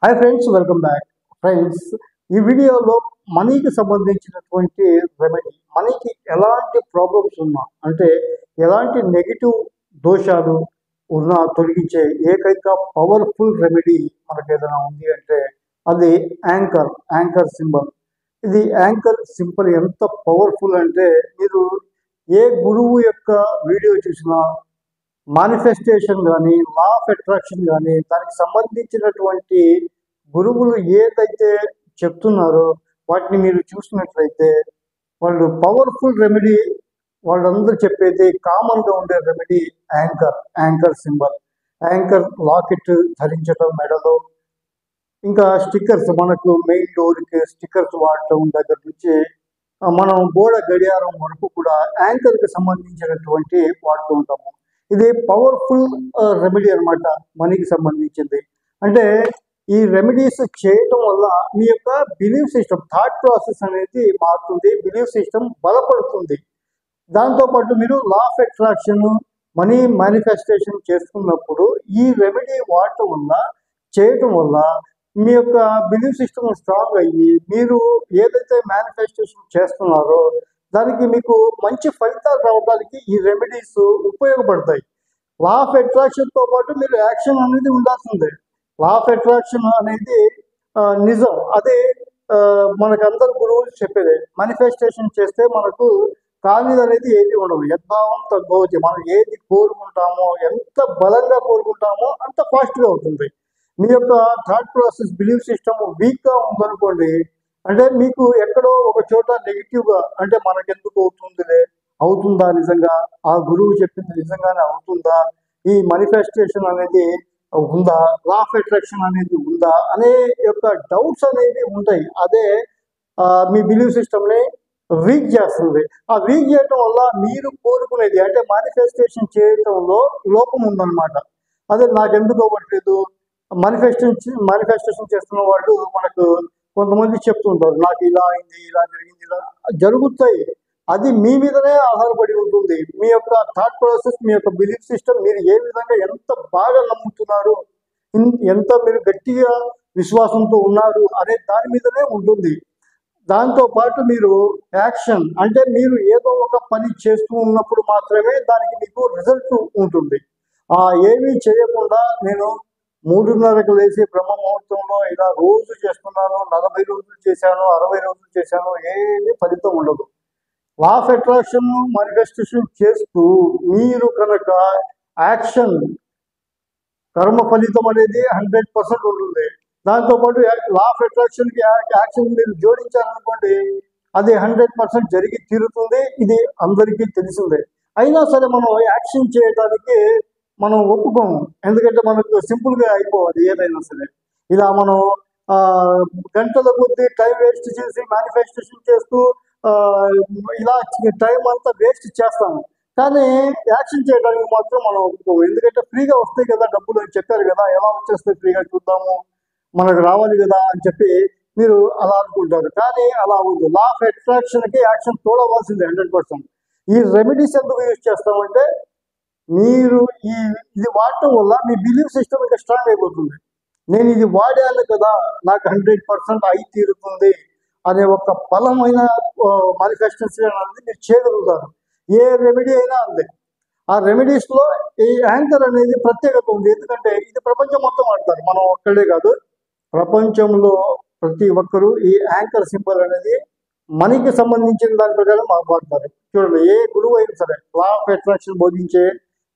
Hi friends, welcome back. Friends, ఈ వీడియోలో మనీకి సంబంధించినటువంటి రెమెడీ, మనీకి ఎలాంటి ప్రాబ్లమ్స్ ఉన్నా, అంటే ఎలాంటి నెగిటివ్ దోషాలు ఉన్నా తొలగించే ఏకైక పవర్ఫుల్ రెమెడీ మనకి ఏదైనా ఉంది అంటే అది యాంకర్ సింబల్. ఇది యాంకర్ సింబల్ ఎంత పవర్ఫుల్ అంటే మీరు ఏ గురువు యొక్క వీడియో చూసినా మానిఫెస్టేషన్ కానీ, లా ఆఫ్ అట్రాక్షన్ కానీ, దానికి సంబంధించినటువంటి గురువులు ఏదైతే చెప్తున్నారో వాటిని మీరు చూసినట్లయితే వాళ్ళు పవర్ఫుల్ రెమెడీ, వాళ్ళందరూ చెప్పేది కామన్గా ఉండే remedy anchor symbol. Anchor locket ధరించడం మెడలో, ఇంకా స్టిక్కర్స్, మనకు మెయిన్ డోర్కి స్టిక్కర్స్ వాడటం దగ్గర నుంచి మనం గోడ గడియారం వరకు కూడా యాంకర్కి సంబంధించినటువంటి వాడుతూ ఉంటాము. ఇది పవర్ఫుల్ రెమెడీ అనమాట, మనీకి సంబంధించింది. అంటే ఈ రెమెడీస్ చేయటం వల్ల మీ యొక్క బిలీఫ్ సిస్టమ్, థాట్ ప్రాసెస్ అనేది మారుతుంది, బిలీఫ్ సిస్టమ్ బలపడుతుంది. దాంతోపాటు మీరు law of attraction, money manifestation చేసుకున్నప్పుడు ఈ రెమెడీ వాడటం వల్ల, చేయటం వల్ల మీ యొక్క బిలీఫ్ సిస్టమ్ స్ట్రాంగ్ అయ్యి మీరు ఏదైతే మేనిఫెస్టేషన్ చేస్తున్నారో దానికి మీకు మంచి ఫలితాలు రావడానికి ఈ రెమెడీస్ ఉపయోగపడతాయి. లా ఆఫ్ అట్రాక్షన్తో పాటు మీరు యాక్షన్ అనేది ఉండాల్సిందే. లా ఆఫ్ అట్రాక్షన్ అనేది నిజం, అదే మనకందరు గురువులు చెప్పేది. మేనిఫెస్టేషన్ చేస్తే మనకు కానిది అనేది ఏది ఉండదు. యద్భావం తద్భవతి. మనం ఏది కోరుకుంటామో, ఎంత బలంగా కోరుకుంటామో అంత ఫాస్ట్గా అవుతుంది. మీ యొక్క థాట్ ప్రాసెస్, బిలీఫ్ సిస్టమ్ వీక్గా ఉందనుకోండి, అంటే మీకు ఎక్కడో ఒక చోట నెగిటివ్గా, అంటే మనకెందుకు అవుతుందా నిజంగా, ఆ గురువు చెప్పింది నిజంగానే అవుతుందా, ఈ మేనిఫెస్టేషన్ అనేది ఉందా, లా ఆఫ్ అట్రాక్షన్ అనేది ఉందా అనే యొక్క డౌట్స్ అనేవి ఉంటాయి. అదే మీ బిలీఫ్ సిస్టమ్ని వీక్ చేస్తుంది. ఆ వీక్ చేయటం వల్ల మీరు కోరుకునేది, అంటే మేనిఫెస్టేషన్ చేయటంలో లోపం ఉందన్నమాట. అదే నాకెందుకు అవ్వట్లేదు, మేనిఫెస్టేషన్ చేస్తున్న వాళ్ళు మనకు కొంతమంది చెప్తుంటారు, నాకు ఇలా అయింది, ఇలా జరిగింది, ఇలా జరుగుతాయి. అది మీ మీదనే ఆధారపడి ఉంటుంది. మీ యొక్క థాట్ ప్రాసెస్, మీ యొక్క బిలీఫ్ సిస్టమ్, మీరు ఏ విధంగా ఎంత బాగా నమ్ముతున్నారు, ఎంత మీరు గట్టిగా విశ్వాసంతో ఉన్నారు అనే దాని మీదనే ఉంటుంది. దాంతోపాటు మీరు యాక్షన్, అంటే మీరు ఏదో ఒక పని చేస్తూ ఉన్నప్పుడు మాత్రమే దానికి మీకు రిజల్ట్ ఉంటుంది. ఏమీ చేయకుండా నేను 3:30కు లేచి బ్రహ్మ ముహూర్తంలో ఇలా రోజు చేస్తున్నాను, 40 రోజులు చేశాను, 60 రోజులు చేశాను, ఏమీ ఫలితం ఉండదు. లా ఆఫ్ అట్రాక్షన్ మేనిఫెస్టేషన్ చేస్తూ మీరు కనుక యాక్షన్, కర్మ ఫలితం అనేది 100% ఉంటుంది. దాంతోపాటు లా ఆఫ్ అట్రాక్షన్కి యాక్షన్ మీరు జోడించారనుకోండి, అది 100% జరిగి తీరుతుంది. ఇది అందరికీ తెలిసిందే. అయినా సరే మనం యాక్షన్ చేయడానికి మనం ఒప్పుకోము, ఎందుకంటే మనకు సింపుల్గా అయిపోవాలి ఏదైనా సరే. ఇలా మనం గంటల కొద్దీ టైం వేస్ట్ చేసి మేనిఫెస్టేషన్ చేస్తూ ఇలా టైం అంతా వేస్ట్ చేస్తాము, కానీ యాక్షన్ చేయడానికి మాత్రం మనం ఒప్పుకోము. ఎందుకంటే ఫ్రీగా వస్తాయి కదా డబ్బులు అని చెప్పారు కదా, ఎలా వచ్చేస్తాయి ఫ్రీగా చూద్దాము, మనకు రావాలి కదా అని చెప్పి మీరు అలా అనుకుంటారు. కానీ అలా ఉంది. లా ఆఫ్ అట్రాక్షన్కి యాక్షన్ తోడవలసిందే 100%. ఈ రెమెడీస్ ఎందుకు యూజ్ చేస్తామంటే మీరు ఇది వాడటం వల్ల మీ బిలీఫ్ సిస్టమ్ ఇంకా స్ట్రాంగ్ అయిపోతుంది. నేను ఇది వాడాను కదా, నాకు 100% అయి తీరుతుంది అనే ఒక బలమైన మేనిఫెస్టేషన్ అనేది మీరు చేయగలుగుతారు. ఏ రెమెడీ అయినా అంతే. ఆ రెమెడీస్లో ఈ యాంకర్ అనేది ప్రత్యేకత ఉంది. ఎందుకంటే ఇది ప్రపంచం మొత్తం వాడతారు, మనం ఒక్కడే కాదు, ప్రపంచంలో ప్రతి ఒక్కరూ ఈ యాంకర్ సింబల్ అనేది మనీకి సంబంధించిన దాని ప్రకారం వాడతారు. చూడండి, ఏ గురువు అయినా సరే, లా ఆఫ్ అట్రాక్షన్ బోధించే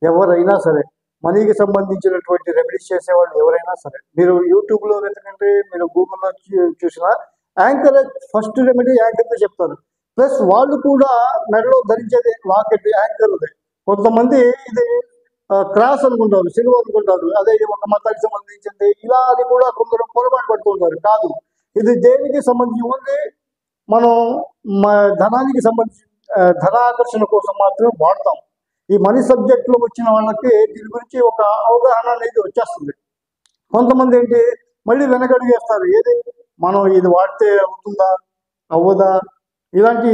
ఎవరైనా సరే, మనీకి సంబంధించినటువంటి రెమెడీస్ చేసేవాళ్ళు ఎవరైనా సరే, మీరు యూట్యూబ్లో వెతకండి, మీరు గూగుల్లో చూసినా యాంకర్ ఫస్ట్ రెమెడీ యాంకర్తో చెప్తారు. ప్లస్ వాళ్ళు కూడా మెడలో ధరించేది లాకెట్ యాంకర్దే. కొంతమంది ఇది క్రాస్ అనుకుంటారు, సిలువ అనుకుంటారు, అదే ఒక మతానికి సంబంధించింది ఇలా అని కూడా కొందరు పొరపాటు పడుతుంటారు. కాదు, ఇది దేనికి సంబంధించి ఉంది, మనం ధనానికి సంబంధించి ధనాకర్షణ కోసం మాత్రమే వాడతాం. ఈ మనీ సబ్జెక్ట్లో వచ్చిన వాళ్ళకి దీని గురించి ఒక అవగాహన అనేది వచ్చేస్తుంది. కొంతమంది ఏంటి మళ్ళీ వెనకడుగు వేస్తారు, ఏది మనం ఇది వాడితే అవుతుందా అవ్వదా, ఇలాంటి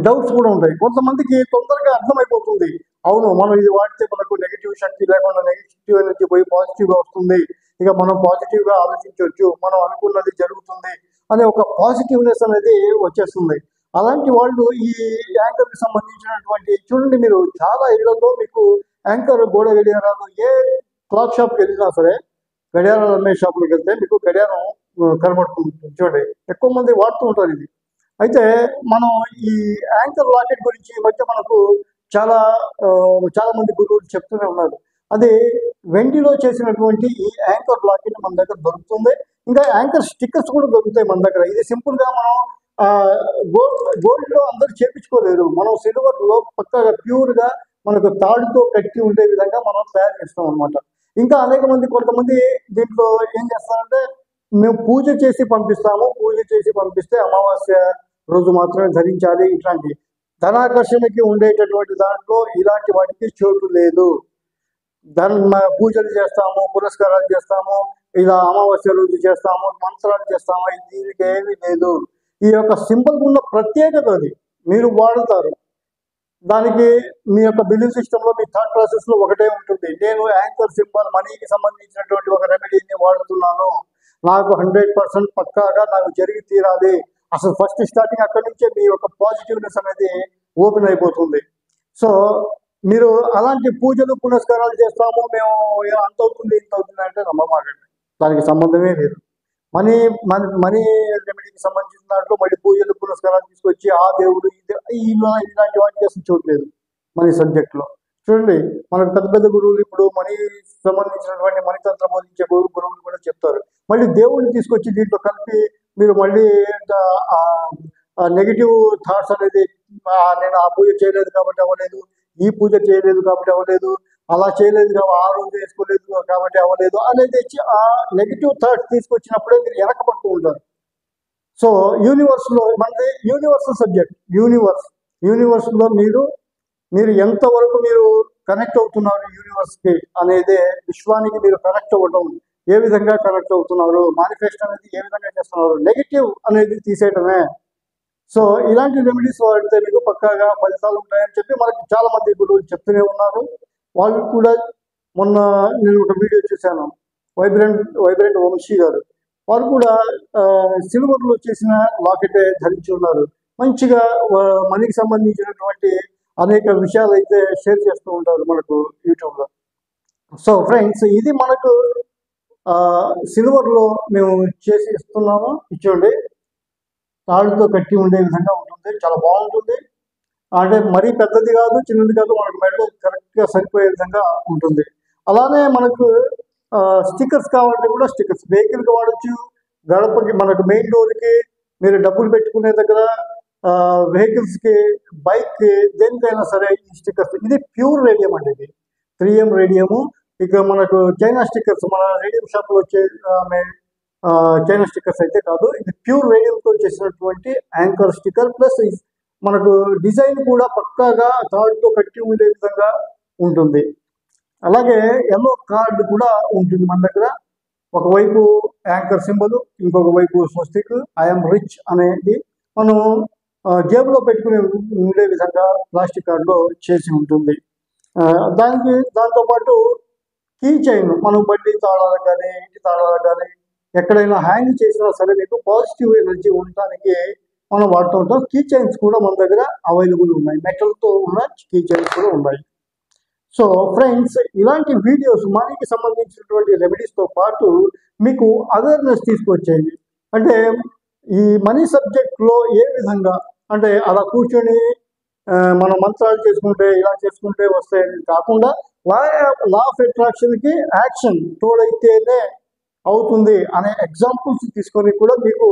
డౌట్స్ కూడా ఉంటాయి. కొంతమందికి తొందరగా అర్థమైపోతుంది, అవును మనం ఇది వాడితే మనకు నెగిటివ్ శక్తి లేకుండా నెగిటివ్ ఎనర్జీ పోయి పాజిటివ్గా వస్తుంది, ఇక మనం పాజిటివ్గా ఆలోచించవచ్చు, మనం అనుకున్నది జరుగుతుంది అనే ఒక పాజిటివ్నెస్ అనేది వచ్చేస్తుంది. అలాంటి వాళ్ళు ఈ యాంకర్కి సంబంధించినటువంటి చూడండి, మీరు చాలా ఇళ్లలో మీకు యాంకర్ గోడ గడియారాలు ఏ క్లాత్ షాప్కి వెళ్ళినా సరే, గడియారాలు అమ్మే షాపులకు వెళ్తే మీకు గడియారం కనబడుతుంది చూడండి. ఎక్కువ మంది వాడుతూ ఉంటారు ఇది. అయితే మనం ఈ యాంకర్ లాకెట్ గురించి ఈ మధ్య మనకు చాలా చాలా మంది గురువులు చెప్తూనే ఉన్నారు. అది వెండిలో చేసినటువంటి ఈ యాంకర్ లాకెట్ మన దగ్గర దొరుకుతుంది. ఇంకా యాంకర్ స్టిక్కర్స్ కూడా దొరుకుతాయి మన దగ్గర. ఇది సింపుల్గా మనం గోల్డ్లో అందరూ చేపించుకోలేరు. మనం సిల్వర్లో పక్కగా ప్యూర్గా మనకు తాడుతో కట్టి ఉండే విధంగా మనం తయారు చేస్తాం అనమాట. ఇంకా అనేక మంది కొంతమంది దీంట్లో ఏం చేస్తారంటే, మేము పూజ చేసి పంపిస్తాము, పూజ చేసి పంపిస్తే అమావాస్య రోజు మాత్రమే ధరించాలి. ఇట్లాంటి ధనాకర్షణకి ఉండేటటువంటి దాంట్లో ఇలాంటి వాటికి చోటు లేదు. పూజలు చేస్తాము, పురస్కారాలు చేస్తాము, ఇలా అమావాస్య రోజు చేస్తాము, మంత్రాలు చేస్తాము, దీనికి ఏమీ లేదు. ఈ యొక్క సింబల్ ఉన్న ప్రత్యేకత అది మీరు వాడుతారు. దానికి మీ యొక్క బిలీఫ్ సిస్టంలో, మీ థాట్ ప్రాసెస్లో ఒకటే ఉంటుంది. నేను యాంకర్ సింబల్ మనీకి సంబంధించినటువంటి ఒక రెమెడీని వాడుతున్నాను, నాకు 100% పక్కాగా నాకు జరిగి తీరాలి. అసలు ఫస్ట్ స్టార్టింగ్ అక్కడి నుంచే మీ యొక్క పాజిటివ్నెస్ అనేది ఓపెన్ అయిపోతుంది. సో మీరు అలాంటి పూజలు పునస్కారాలు చేస్తాము, మేము అంత అవుతుంది ఇంత అవుతుంది అంటే నమ్మమాకండి, దానికి సంబంధమే లేదు. మనీ రెమెడీకి సంబంధించిన దాంట్లో మళ్ళీ పూజలు పునస్కారాలు తీసుకొచ్చి ఆ దేవుడు ఇలాంటి వాటికి అసలు చూడలేదు మనీ సబ్జెక్ట్లో. చూడండి, మనకు పెద్ద పెద్ద గురువులు ఇప్పుడు మనీ సంబంధించినటువంటి మణితంత్రం బోధించే గురువులు కూడా చెప్తారు. మళ్ళీ దేవుడిని తీసుకొచ్చి దీంట్లో కలిపి మీరు మళ్ళీ నెగిటివ్ థాట్స్ అనేది, నేను ఆ పూజ చేయలేదు కాబట్టి అవ్వలేదు, ఈ పూజ చేయలేదు కాబట్టి అవ్వలేదు, అలా చేయలేదు కాబట్టి ఆ రోజు వేసుకోలేదు కాబట్టి అవ్వలేదు అనేది ఆ నెగిటివ్ థాట్స్ తీసుకొచ్చినప్పుడే మీరు వెనకబడుతూ ఉంటారు. సో యూనివర్స్లో మనది యూనివర్సల్ సబ్జెక్ట్. యూనివర్స్లో మీరు ఎంతవరకు మీరు కనెక్ట్ అవుతున్నారు యూనివర్స్కి అనేది, విశ్వానికి మీరు కనెక్ట్ అవ్వడం ఏ విధంగా కనెక్ట్ అవుతున్నారు, మేనిఫెస్ట్ అనేది ఏ విధంగా చేస్తున్నారు, నెగిటివ్ అనేది తీసేయడమే. సో ఇలాంటి రెమెడీస్ వాడితే మీకు పక్కాగా ఫలితాలు ఉంటాయని చెప్పి మనకి చాలా మంది గురువులు చెప్తూనే ఉన్నారు. వాళ్ళు కూడా మొన్న నేను ఒక వీడియో చూశాను, వైబ్రెంట్ వంశీ గారు, వారు కూడా సిల్వర్లో చేసిన లాకెటే ధరించి ఉన్నారు. మంచిగా మనకి సంబంధించినటువంటి అనేక విషయాలు అయితే షేర్ చేస్తూ ఉంటారు మనకు యూట్యూబ్లో. సో ఫ్రెండ్స్, ఇది మనకు సిల్వర్లో మేము చేసి ఇస్తున్నాము. ఇచ్చోండి, తాడుతో కట్టి ఉండే విధంగా ఉంటుంది, చాలా బాగుంటుంది. అంటే మరీ పెద్దది కాదు, చిన్నది కాదు, మనకు మెడలో కరెక్ట్గా సరిపోయే విధంగా ఉంటుంది. అలానే మనకు స్టిక్కర్స్ కావాలంటే కూడా స్టిక్కర్స్ వెహికల్కి వాడచ్చు, గడపకి, మనకు మెయిన్ డోర్కి, మీరు డబ్బులు పెట్టుకునే దగ్గర, వెహికల్స్కి, బైక్కి, దేనికైనా సరే ఈ స్టిక్కర్స్. ఇది ప్యూర్ రేడియం అండి, ఇది 3M రేడియము. ఇక మనకు చైనా స్టిక్కర్స్, మన రేడియం షాప్లో వచ్చే చైనా స్టిక్కర్స్ అయితే కాదు, ఇది ప్యూర్ రేడియంతో చేసినటువంటి యాంకర్ స్టిక్కర్. ప్లస్ మనకు డిజైన్ కూడా పక్కాగా తాడుతో కట్టి ఉండే విధంగా ఉంటుంది. అలాగే ఎల్లో కార్డు కూడా ఉంటుంది మన దగ్గర. ఒకవైపు యాంకర్ సింబల్, ఇంకొక వైపు స్వస్తిక్, ఐఎమ్ రిచ్ అనేది మనం జేబులో పెట్టుకుని ఉండే విధంగా ప్లాస్టిక్ కార్డులో చేసి ఉంటుంది. దాంతోపాటు కీ చైన్, మనం బండి తాళాలకు కానీ, ఇంటి తాళాలకు కానీ, ఎక్కడైనా హ్యాంగ్ చేసినా సరే మీకు పాజిటివ్ ఎనర్జీ ఉండటానికి మనం వాడుతూ ఉంటాం. కీ చైన్స్ కూడా మన దగ్గర అవైలబుల్ ఉన్నాయి, మెటల్తో ఉన్న కీ చైన్స్ కూడా ఉన్నాయి. సో ఫ్రెండ్స్, ఇలాంటి వీడియోస్ మనీకి సంబంధించినటువంటి రెమెడీస్తో పాటు మీకు అవేర్నెస్ తీసుకొచ్చేది. అంటే ఈ మనీ సబ్జెక్ట్లో ఏ విధంగా, అంటే అలా కూర్చొని మనం మంత్రాలు చేసుకుంటే ఇలా చేసుకుంటే వస్తాయని కాకుండా, లా ఆఫ్ అట్రాక్షన్కి యాక్షన్ తోడైతేనే అవుతుంది అనే ఎగ్జాంపుల్స్ తీసుకొని కూడా మీకు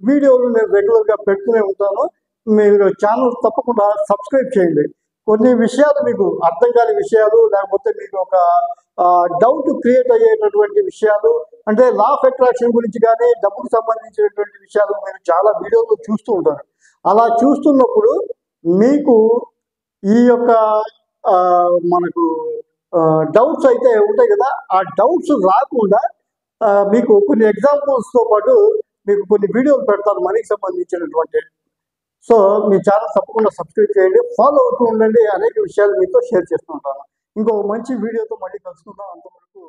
వీడియోలు నేను రెగ్యులర్గా పెడుతూనే ఉంటాను. మీరు ఛానల్ తప్పకుండా సబ్స్క్రైబ్ చేయండి. కొన్ని విషయాలు మీకు అర్థం కాని విషయాలు, లేకపోతే మీకు ఒక డౌట్ క్రియేట్ అయ్యేటటువంటి విషయాలు, అంటే లా ఆఫ్ అట్రాక్షన్ గురించి కానీ, డబ్బుకు సంబంధించినటువంటి విషయాలు మీరు చాలా వీడియోలు చూస్తూ ఉంటారు. అలా చూస్తున్నప్పుడు మీకు ఈ యొక్క మనకు డౌట్స్ అయితే ఉంటాయి కదా, ఆ డౌట్స్ రాకుండా మీకు కొన్ని ఎగ్జాంపుల్స్తో పాటు మీకు కొన్ని వీడియోలు పెడతాను మనీకి సంబంధించినటువంటి. సో మీ ఛానల్ తప్పకుండా సబ్స్క్రైబ్ చేయండి, ఫాలో అవుతూ ఉండండి. అనేక విషయాలు మీతో షేర్ చేస్తూ ఉంటాను. ఇంకో మంచి వీడియోతో మళ్ళీ కలుసుకుందాం. అంతవరకు